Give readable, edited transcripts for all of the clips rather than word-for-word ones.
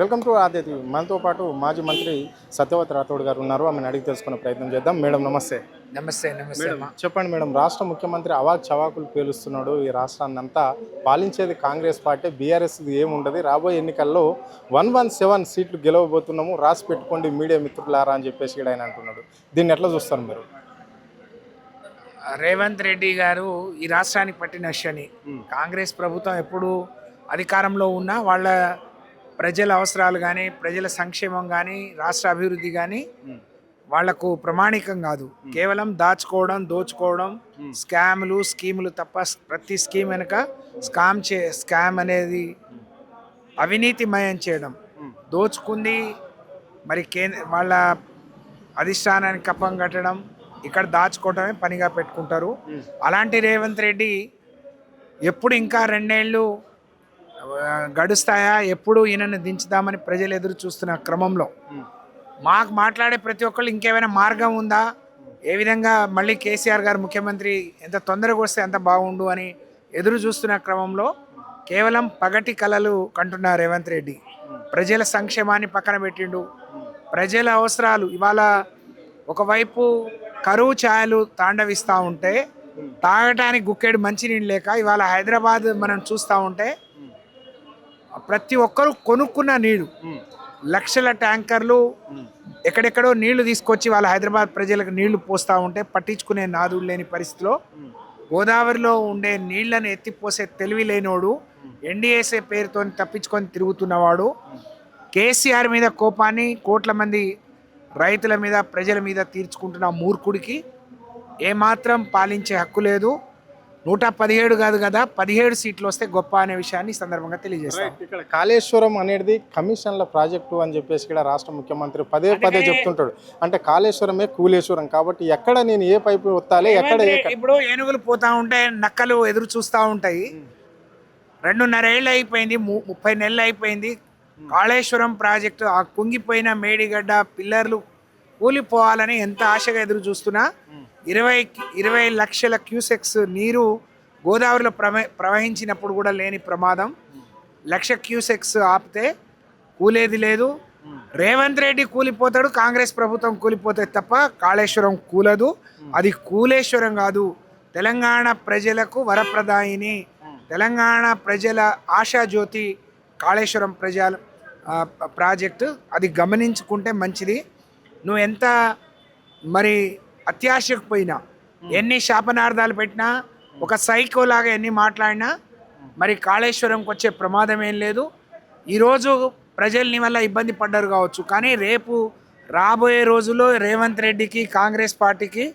Welcome to Aditya. మనతో పాటు మాజీ మంత్రి సత్యవతి రాథోడ్ గారు ఉన్నారు. ఆమెను అడిగి తెలుసుకునే ప్రయత్నం చేద్దాం. మేడం నమస్తే. నమస్తే నమస్తే మేడం చెప్పండి మేడం, రాష్ట్ర ముఖ్యమంత్రి అవాక్ చవాకులు పేలుస్తున్నాడు. ఈ రాష్ట్రాన్ని అంతా పాలించేది కాంగ్రెస్ పార్టీ, బీఆర్ఎస్ ఏముండదు. రాబోయే ఎన్నికల్లో 117 సీట్లు గెలవబోతున్నాము, రాసి పెట్టుకోండి మీడియా మిత్రులారా అని చెప్పేసి కూడా ఆయన అంటున్నాడు. దీన్ని ఎట్లా చూస్తారు మీరు? రేవంత్ రెడ్డి గారు ఈ రాష్ట్రానికి పట్టిన శని. కాంగ్రెస్ ప్రభుత్వం ఎప్పుడు అధికారంలో ఉన్నా వాళ్ళ ప్రజల అవసరాలు కానీ, ప్రజల సంక్షేమం కానీ, రాష్ట్ర అభివృద్ధి కానీ వాళ్లకు ప్రమాణికం కాదు. కేవలం దాచుకోవడం, దోచుకోవడం, స్కాములు, స్కీములు తప్ప. ప్రతి స్కీమ్ వెనుక స్కామ్ అనేది అవినీతిమయం చేయడం, దోచుకుంది మరి వాళ్ళ అధిష్టానానికి కప్పం కట్టడం, ఇక్కడ దాచుకోవడమే పనిగా పెట్టుకుంటారు. అలాంటి రేవంత్ రెడ్డి ఎప్పుడు ఇంకా 2 ఏళ్ళు గడుస్తాయా, ఎప్పుడు ఈయనను దించుదామని ప్రజలు ఎదురు చూస్తున్న క్రమంలో మాకు మాట్లాడే ప్రతి ఒక్కళ్ళు ఇంకేమైనా మార్గం ఉందా, ఏ విధంగా మళ్ళీ కేసీఆర్ గారు ముఖ్యమంత్రి ఎంత తొందరగా వస్తే అంత బాగుండు అని ఎదురు చూస్తున్న క్రమంలో కేవలం పగటి కలలు కంటున్న రేవంత్ రెడ్డి ప్రజల సంక్షేమాన్ని పక్కన పెట్టిండు. ప్రజల అవసరాలు ఇవాళ ఒకవైపు కరువు ఛాయలు తాండవిస్తూ ఉంటే, తాగటానికి గుక్కేడు మంచినీళ్ళు లేక ఇవాళ హైదరాబాద్ మనం చూస్తూ ఉంటే ప్రతి ఒక్కరు కొనుక్కున్న నీళ్ళు, లక్షల ట్యాంకర్లు ఎక్కడెక్కడో నీళ్లు తీసుకొచ్చి వాళ్ళ హైదరాబాద్ ప్రజలకు నీళ్లు పోస్తూ ఉంటే పట్టించుకునే నాదుడు లేని పరిస్థితిలో, గోదావరిలో ఉండే నీళ్లను ఎత్తిపోసే తెలివి లేనోడు, ఎన్డీఏసీ పేరుతో తప్పించుకొని తిరుగుతున్నవాడు, కేసీఆర్ మీద కోపాన్ని కోట్ల మంది రైతుల మీద, ప్రజల మీద తీర్చుకుంటున్న మూర్ఖుడికి ఏమాత్రం పాలించే హక్కు లేదు. 117 కాదు కదా, 17 సీట్లు వస్తే గొప్ప అనే విషయాన్ని ఈ సందర్భంగా తెలియజేస్తాం. ఇక్కడ కాళేశ్వరం అనేది కమిషన్ల ప్రాజెక్టు అని చెప్పేసి కూడా రాష్ట్ర ముఖ్యమంత్రి పదే చెప్తుంటాడు. అంటే కాళేశ్వరమే కూలేశ్వరం కాబట్టి ఎక్కడ నేను ఏ పైపు వత్తాలి, ఎక్కడ ఇప్పుడు ఏనుగులు పోతా ఉంటే నక్కలు ఎదురు చూస్తూ ఉంటాయి. 2.5 ఏళ్ళు అయిపోయింది, 30 నెలలు అయిపోయింది. కాళేశ్వరం ప్రాజెక్టు ఆ కుంగిపోయిన మేడిగడ్డ పిల్లర్లు కూలిపోవాలని ఎంత ఆశగా ఎదురు చూస్తున్నా 20 లక్షల క్యూసెక్స్ నీరు గోదావరిలో ప్రవహించినప్పుడు కూడా లేని ప్రమాదం. 1,00,000 క్యూసెక్స్ ఆపితే కూలేది లేదు. రేవంత్ రెడ్డి కూలిపోతాడు, కాంగ్రెస్ ప్రభుత్వం కూలిపోతుంది తప్ప కాళేశ్వరం కూలదు. అది కూలేశ్వరం కాదు, తెలంగాణ ప్రజలకు వరప్రదాయిని, తెలంగాణ ప్రజల ఆశాజ్యోతి కాళేశ్వరం ప్రాజెక్టు. అది గమనించుకుంటే మంచిది. నువ్వు ఎంత మరి అత్యాశకు పోయినా, ఎన్ని శాపనార్థాలు పెట్టినా, ఒక సైకోలాగా ఎన్ని మాట్లాడినా మరి కాళేశ్వరంకి వచ్చే ప్రమాదం ఏం లేదు. ఈరోజు ప్రజల్ని వల్ల ఇబ్బంది పడ్డారు కావచ్చు, కానీ రేపు రాబోయే రోజుల్లో రేవంత్ రెడ్డికి, కాంగ్రెస్ పార్టీకి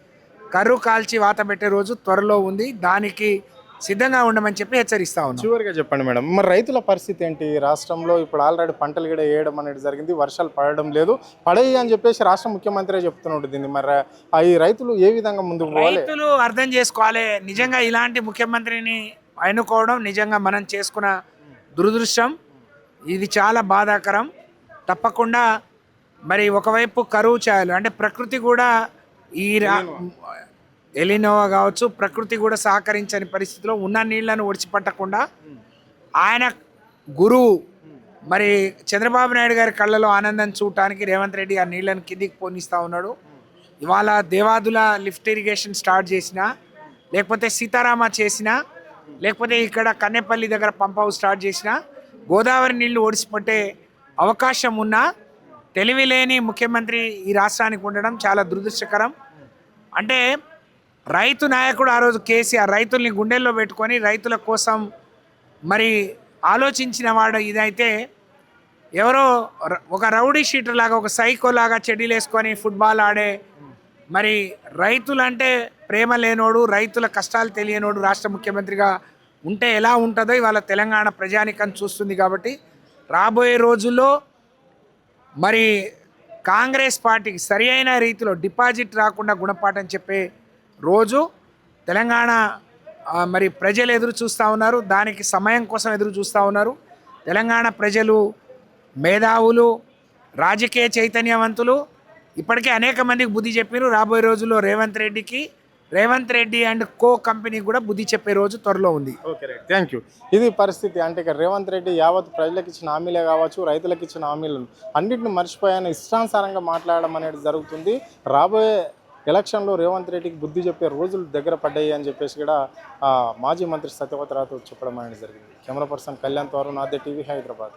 కర్రు కాల్చి వాత పెట్టే రోజు త్వరలో ఉంది. దానికి సిద్ధంగా ఉండమని చెప్పి హెచ్చరిస్తా ఉన్నాం. చివరిగా చెప్పండి మేడం, మరి రైతుల పరిస్థితి ఏంటి? రాష్ట్రంలో ఇప్పుడు ఆల్రెడీ పంటలు కూడా వేయడం అనేది జరిగింది, వర్షాలు పడడం లేదు, పడేయి అని చెప్పేసి రాష్ట్ర ముఖ్యమంత్రి చెప్తున్నాడు. దీన్ని మరి ఈ రైతులు ఏ విధంగా ముందుకు పోవాలి? రైతులు అర్థం చేసుకోవాలి. నిజంగా ఇలాంటి ముఖ్యమంత్రిని ఎన్నుకోవడం నిజంగా మనం చేసుకున్న దురదృష్టం. ఇది చాలా బాధాకరం. తప్పకుండా మరి ఒకవైపు కరువు ఛాయలు అంటే ప్రకృతి కూడా ఈ ఎలినోవా కావచ్చు, ప్రకృతి కూడా సహకరించని పరిస్థితిలో ఉన్న నీళ్లను ఒడిచిపట్టకుండా ఆయన గురువు మరి చంద్రబాబు నాయుడు గారి కళ్ళలో ఆనందం చూడటానికి రేవంత్ రెడ్డి ఆ నీళ్లను కిందికి పోనిస్తూ ఉన్నాడు. ఇవాళ దేవాదుల లిఫ్ట్ ఇరిగేషన్ స్టార్ట్ చేసినా, లేకపోతే సీతారామ చేసినా, లేకపోతే ఇక్కడ కన్నెపల్లి దగ్గర పంప్ హౌస్ స్టార్ట్ చేసినా గోదావరి నీళ్లు ఒడిచిపట్టే అవకాశం ఉన్నా తెలివి లేని ముఖ్యమంత్రి ఈ రాష్ట్రానికి ఉండడం చాలా దురదృష్టకరం. అంటే రైతు నాయకుడు ఆ రోజు కేసీఆర్ రైతుల్ని గుండెల్లో పెట్టుకొని రైతుల కోసం మరి ఆలోచించిన వాడు. ఇదైతే ఎవరో ఒక రౌడీ షీటర్ లాగా, ఒక సైకో లాగా చెడ్డీలు వేసుకొని ఫుట్బాల్ ఆడే మరి రైతులంటే ప్రేమ లేనోడు, రైతుల కష్టాలు తెలియనోడు రాష్ట్ర ముఖ్యమంత్రిగా ఉంటే ఎలా ఉంటుందో ఇవాళ తెలంగాణ ప్రజానికం చూస్తుంది. కాబట్టి రాబోయే రోజుల్లో మరి కాంగ్రెస్ పార్టీకి సరి అయిన రీతిలో డిపాజిట్ రాకుండా గుణపాఠం చెప్పే రోజు తెలంగాణ మరి ప్రజలు ఎదురు చూస్తూ ఉన్నారు. దానికి సమయం కోసం ఎదురు చూస్తూ ఉన్నారు. తెలంగాణ ప్రజలు మేధావులు, రాజకీయ చైతన్యవంతులు ఇప్పటికే అనేక మందికి బుద్ధి చెప్పారు. రాబోయే రోజుల్లో రేవంత్ రెడ్డికి Revanth Reddy and co company కూడా బుద్ధి చెప్పే రోజు త్వరలో ఉంది. Okay right, thank you. ఇది పరిస్థితి. అంటే ఇక రేవంత్ రెడ్డి యావత్ ప్రజలకు ఇచ్చిన హామీలే కావచ్చు, రైతులకు ఇచ్చిన హామీలను అన్నింటిని మర్చిపోయాను, ఇష్టానుసారంగా మాట్లాడడం అనేది జరుగుతుంది. రాబోయే ఎలక్షన్లో రేవంత్ రెడ్డికి బుద్ధి చెప్పే రోజులు దగ్గర పడ్డాయి అని చెప్పేసి కూడా మాజీ మంత్రి సత్యవతి రాథోడ్ చెప్పడం అనేది జరిగింది. కెమెరా పర్సన్ కళ్యాణ్ తోరు, నాదే టీవీ, హైదరాబాద్.